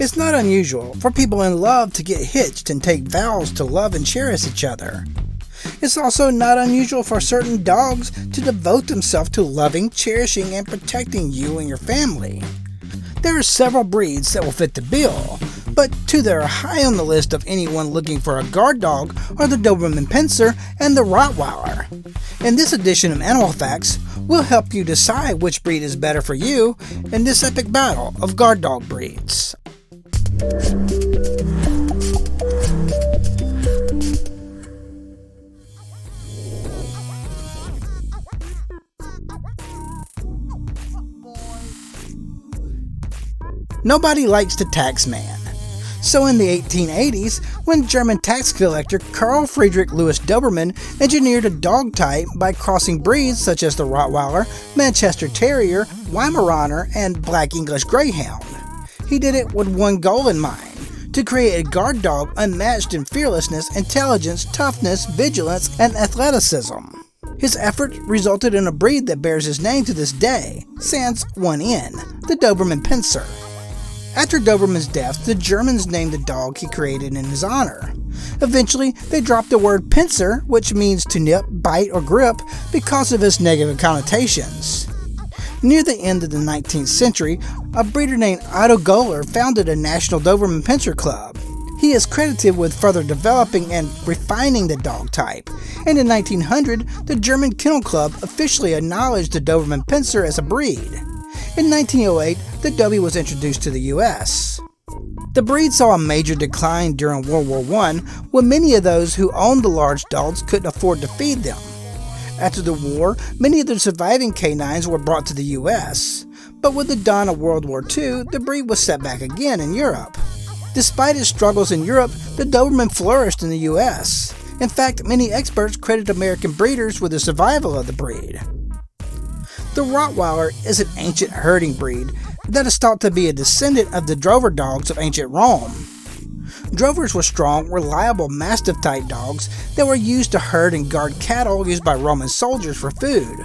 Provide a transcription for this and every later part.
It's not unusual for people in love to get hitched and take vows to love and cherish each other. It's also not unusual for certain dogs to devote themselves to loving, cherishing, and protecting you and your family. There are several breeds that will fit the bill, but two that are high on the list of anyone looking for a guard dog are the Doberman Pinscher and the Rottweiler. In this edition of Animal Facts, we'll help you decide which breed is better for you in this epic battle of guard dog breeds. Nobody likes to tax man. So in the 1880s, when German tax collector Carl Friedrich Louis Doberman engineered a dog type by crossing breeds such as the Rottweiler, Manchester Terrier, Weimaraner, and Black English Greyhound. He did it with one goal in mind: to create a guard dog unmatched in fearlessness, intelligence, toughness, vigilance, and athleticism. His effort resulted in a breed that bears his name to this day, sans one N, the Doberman Pinscher. After Doberman's death, the Germans named the dog he created in his honor. Eventually, they dropped the word Pinscher, which means to nip, bite, or grip, because of its negative connotations. Near the end of the 19th century, a breeder named Otto Goehler founded a National Doberman Pinscher Club. He is credited with further developing and refining the dog type, and in 1900, the German Kennel Club officially acknowledged the Doberman Pinscher as a breed. In 1908, the Dobie was introduced to the U.S. The breed saw a major decline during World War I, when many of those who owned the large dogs couldn't afford to feed them. After the war, many of the surviving canines were brought to the U.S., but with the dawn of World War II, the breed was set back again in Europe. Despite its struggles in Europe, the Doberman flourished in the U.S. In fact, many experts credit American breeders with the survival of the breed. The Rottweiler is an ancient herding breed that is thought to be a descendant of the drover dogs of ancient Rome. Drovers were strong, reliable Mastiff-type dogs that were used to herd and guard cattle used by Roman soldiers for food.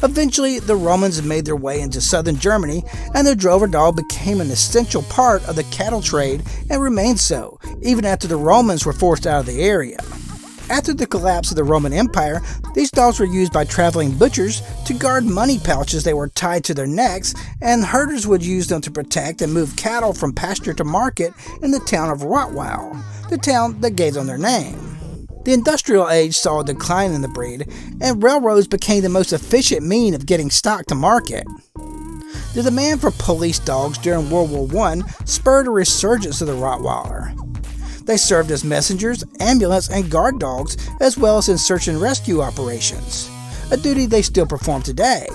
Eventually, the Romans made their way into southern Germany, and the drover dog became an essential part of the cattle trade and remained so, even after the Romans were forced out of the area. After the collapse of the Roman Empire, these dogs were used by traveling butchers to guard money pouches that were tied to their necks, and herders would use them to protect and move cattle from pasture to market in the town of Rottweil, the town that gave them their name. The industrial age saw a decline in the breed, and railroads became the most efficient means of getting stock to market. The demand for police dogs during World War I spurred a resurgence of the Rottweiler. They served as messengers, ambulance, and guard dogs, as well as in search and rescue operations, a duty they still perform today.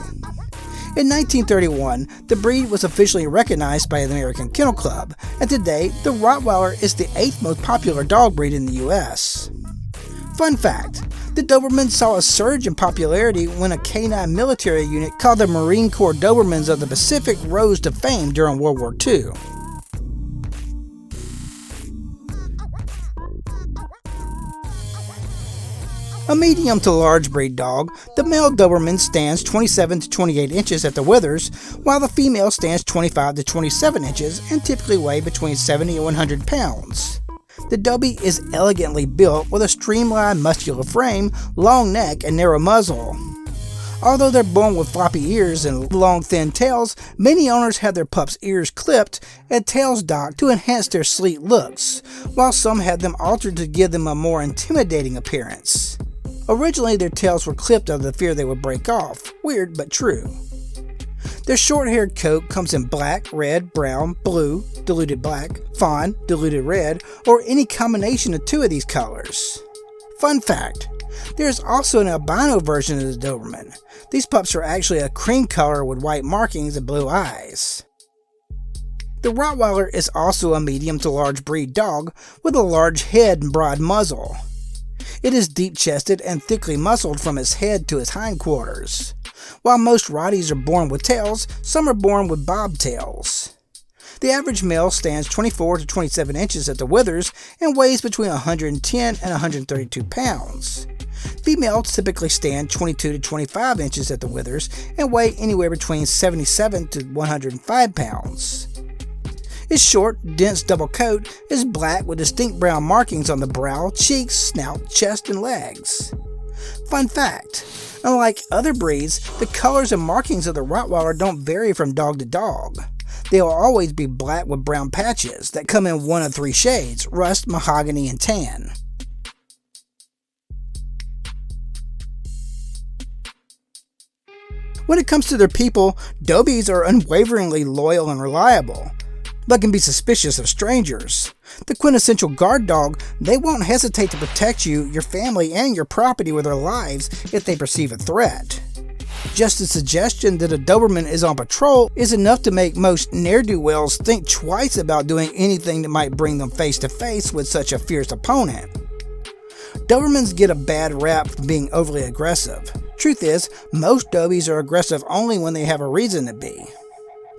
In 1931, the breed was officially recognized by the American Kennel Club, and today the Rottweiler is the 8th most popular dog breed in the U.S. Fun fact: the Doberman saw a surge in popularity when a canine military unit called the Marine Corps Dobermans of the Pacific rose to fame during World War II. A medium to large breed dog, the male Doberman stands 27 to 28 inches at the withers, while the female stands 25 to 27 inches and typically weigh between 70 and 100 pounds. The Dobie is elegantly built with a streamlined muscular frame, long neck, and narrow muzzle. Although they're born with floppy ears and long thin tails, many owners have their pups' ears clipped and tails docked to enhance their sleek looks, while some have them altered to give them a more intimidating appearance. Originally, their tails were clipped out of the fear they would break off. Weird, but true. Their short-haired coat comes in black, red, brown, blue, diluted black, fawn, diluted red, or any combination of two of these colors. Fun fact: there is also an albino version of the Doberman. These pups are actually a cream color with white markings and blue eyes. The Rottweiler is also a medium to large breed dog with a large head and broad muzzle. It is deep-chested and thickly muscled from its head to its hindquarters. While most Rotties are born with tails, some are born with bobtails. The average male stands 24 to 27 inches at the withers and weighs between 110 and 132 pounds. Females typically stand 22 to 25 inches at the withers and weigh anywhere between 77 to 105 pounds. Its short, dense double coat is black with distinct brown markings on the brow, cheeks, snout, chest, and legs. Fun fact: unlike other breeds, the colors and markings of the Rottweiler don't vary from dog to dog. They will always be black with brown patches that come in one of three shades: rust, mahogany, and tan. When it comes to their people, Dobies are unwaveringly loyal and reliable, but can be suspicious of strangers. The quintessential guard dog, they won't hesitate to protect you, your family, and your property with their lives if they perceive a threat. Just the suggestion that a Doberman is on patrol is enough to make most ne'er-do-wells think twice about doing anything that might bring them face to face with such a fierce opponent. Dobermans get a bad rap for being overly aggressive. Truth is, most Dobies are aggressive only when they have a reason to be.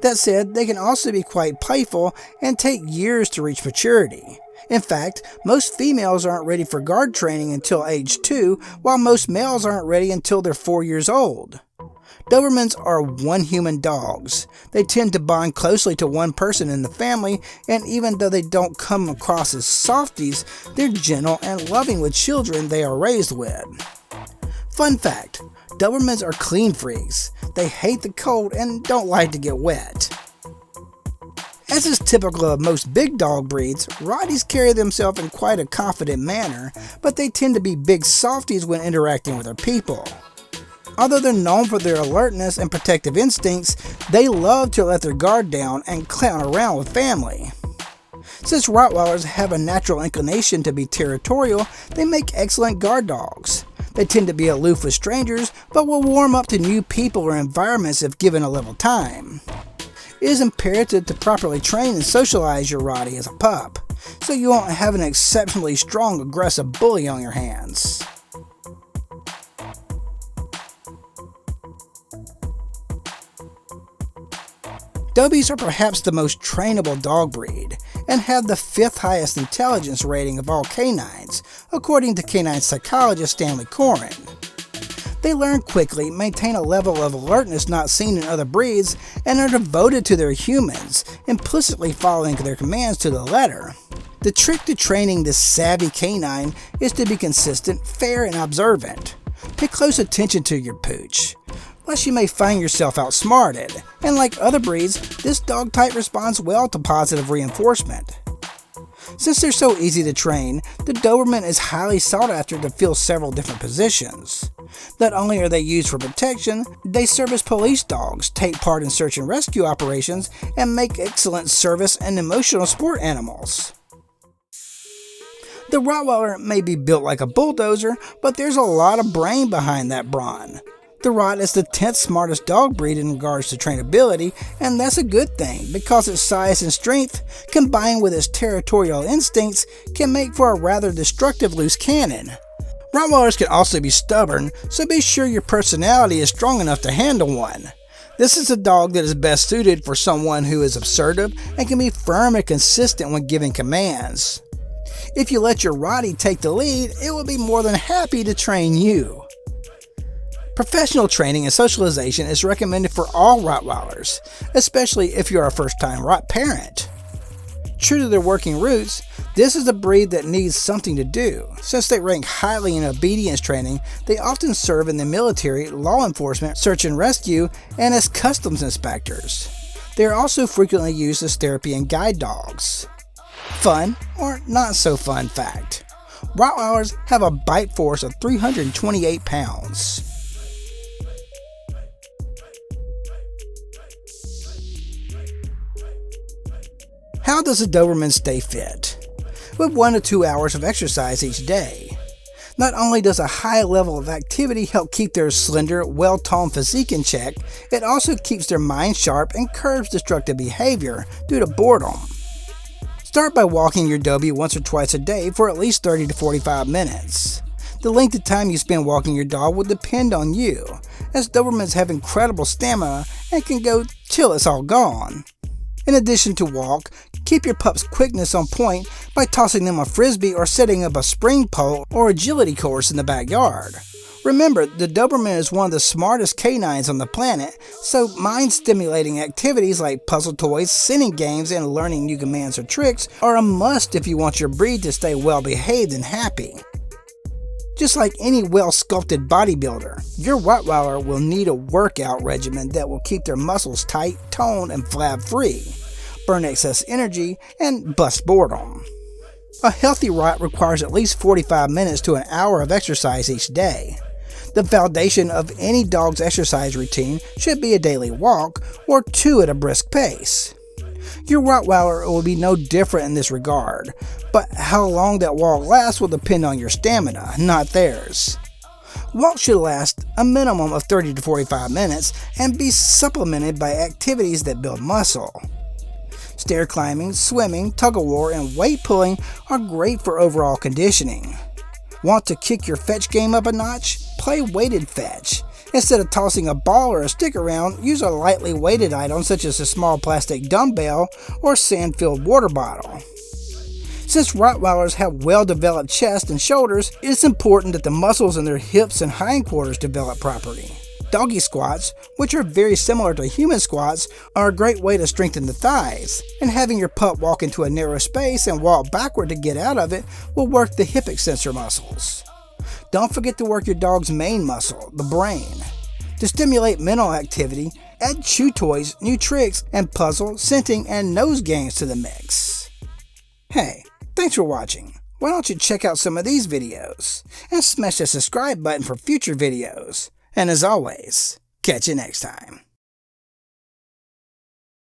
That said, they can also be quite playful and take years to reach maturity. In fact, most females aren't ready for guard training until age 2, while most males aren't ready until they're 4 years old. Dobermans are one-human dogs. They tend to bond closely to one person in the family, and even though they don't come across as softies, they're gentle and loving with children they are raised with. Fun fact: Dobermans are clean freaks. They hate the cold and don't like to get wet. As is typical of most big dog breeds, Rotties carry themselves in quite a confident manner, but they tend to be big softies when interacting with their people. Although they're known for their alertness and protective instincts, they love to let their guard down and clown around with family. Since Rottweilers have a natural inclination to be territorial, they make excellent guard dogs. They tend to be aloof with strangers, but will warm up to new people or environments if given a little time. It is imperative to properly train and socialize your Rottie as a pup, so you won't have an exceptionally strong aggressive bully on your hands. Dobies are perhaps the most trainable dog breed, and have the 5th highest intelligence rating of all canines, according to canine psychologist Stanley Coren. They learn quickly, maintain a level of alertness not seen in other breeds, and are devoted to their humans, implicitly following their commands to the letter. The trick to training this savvy canine is to be consistent, fair, and observant. Pay close attention to your pooch, lest you may find yourself outsmarted, and like other breeds, this dog type responds well to positive reinforcement. Since they're so easy to train, the Doberman is highly sought after to fill several different positions. Not only are they used for protection, they serve as police dogs, take part in search and rescue operations, and make excellent service and emotional sport animals. The Rottweiler may be built like a bulldozer, but there's a lot of brain behind that brawn. The Rott is the 10th smartest dog breed in regards to trainability, and that's a good thing because its size and strength, combined with its territorial instincts, can make for a rather destructive loose cannon. Rottweilers can also be stubborn, so be sure your personality is strong enough to handle one. This is a dog that is best suited for someone who is assertive and can be firm and consistent when giving commands. If you let your Rottie take the lead, it will be more than happy to train you. Professional training and socialization is recommended for all Rottweilers, especially if you're a first-time Rott parent. True to their working roots, this is a breed that needs something to do. Since they rank highly in obedience training, they often serve in the military, law enforcement, search and rescue, and as customs inspectors. They are also frequently used as therapy and guide dogs. Fun, or not so fun fact: Rottweilers have a bite force of 328 pounds. How does a Doberman stay fit? With 1 to 2 hours of exercise each day. Not only does a high level of activity help keep their slender, well-toned physique in check, it also keeps their mind sharp and curbs destructive behavior due to boredom. Start by walking your Dobie once or twice a day for at least 30 to 45 minutes. The length of time you spend walking your dog will depend on you, as Dobermans have incredible stamina and can go till it's all gone. In addition to walk, keep your pup's quickness on point by tossing them a frisbee or setting up a spring pole or agility course in the backyard. Remember, the Doberman is one of the smartest canines on the planet, so mind-stimulating activities like puzzle toys, scenting games, and learning new commands or tricks are a must if you want your breed to stay well-behaved and happy. Just like any well-sculpted bodybuilder, your Rottweiler will need a workout regimen that will keep their muscles tight, toned, and flab-free, burn excess energy, and bust boredom. A healthy Rott requires at least 45 minutes to an hour of exercise each day. The foundation of any dog's exercise routine should be a daily walk or 2 at a brisk pace. Your Rottweiler will be no different in this regard, but how long that walk lasts will depend on your stamina, not theirs. Walks should last a minimum of 30 to 45 minutes and be supplemented by activities that build muscle. Stair climbing, swimming, tug-of-war, and weight pulling are great for overall conditioning. Want to kick your fetch game up a notch? Play weighted fetch. Instead of tossing a ball or a stick around, use a lightly weighted item such as a small plastic dumbbell or sand-filled water bottle. Since Rottweilers have well-developed chests and shoulders, it is important that the muscles in their hips and hindquarters develop properly. Doggy squats, which are very similar to human squats, are a great way to strengthen the thighs, and having your pup walk into a narrow space and walk backward to get out of it will work the hip extensor muscles. Don't forget to work your dog's main muscle, the brain. To stimulate mental activity, add chew toys, new tricks, and puzzle, scenting, and nose games to the mix. Hey, thanks for watching. Why don't you check out some of these videos, and smash the subscribe button for future videos. And as always, catch you next time.